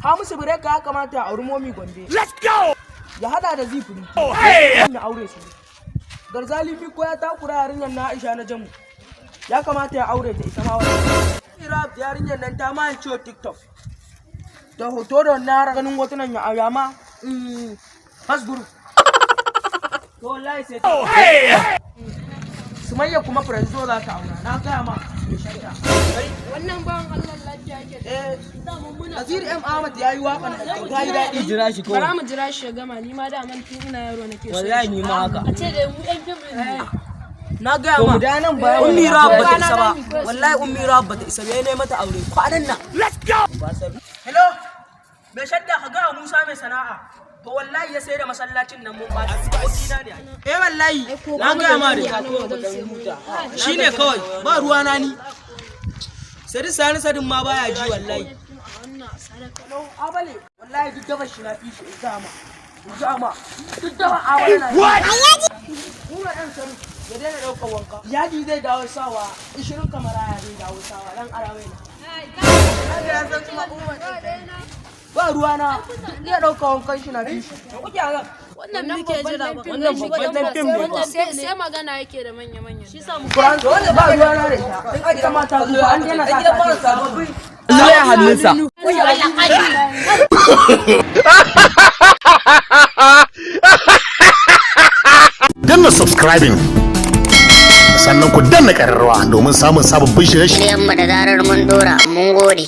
Hamisu Bireka ya kamata ya auri Momi Gombe. Let's go! Ya hada da Zifiri. Ya aure su. Garzali Biko ya takura yarinyar na Aisha na Jamu. Ya kamata ya aure ta ita ma wannan. Irab yarinyar nan ta ma ciwo TikTok. Da hoto da wannan ganin hotunan ya ayama. Hasburu. To wallahi sai ta. Sumayya kuma Franzo za ta aura. Na gaya ma. Wannan bawan Allah lafiya yake. Azir M Ahmad yayi wakan da ta yi daɗi. Jira shi kawai. Bara mu jira shi ya gama ni ma da man tun ina yaro nake so. Wallahi ni ma haka. A ce da mu ɗan fim ne. Na gaya ma. Da nan bayan Ummi Rab Ba bata na isa ba. gani ko Wallahi Ummi Rab bata isa ba ne mata aure kwanan nan. Let's go! Hello. Me shadda ka ga Musa mai sana'a. To wallahi ya sayar da masallacin nan mun ba shi na ne. Wallahi na gaya ma da. Shine kawai ba ruwa na ni. Sadin ma baya ji wallahi. Abale wallahi duk gaba shi na fi shi zama. Duk gaba awale na. Kuma dan sanu ya daina daukar wanka. Yaji zai dawo sawa 20 kamara ya zai dawo sawa dan arawai na. Ba ruwa na ya dauka wankan shi na fi shi. Kuke ga Wannan muke jira ba. wannan babban fim ne ba. Sai magana yake da manya. Shi sa mu Kuran dole ba ruwa na da ita. In ita ma ta zuwa an daina sa ta. Allah ya hannunsa. Danna subscribing sannan ku danna ƙararrawa domin samun sababbin shirye-shirye. Shiryenmu da zarar mun dora mun gode.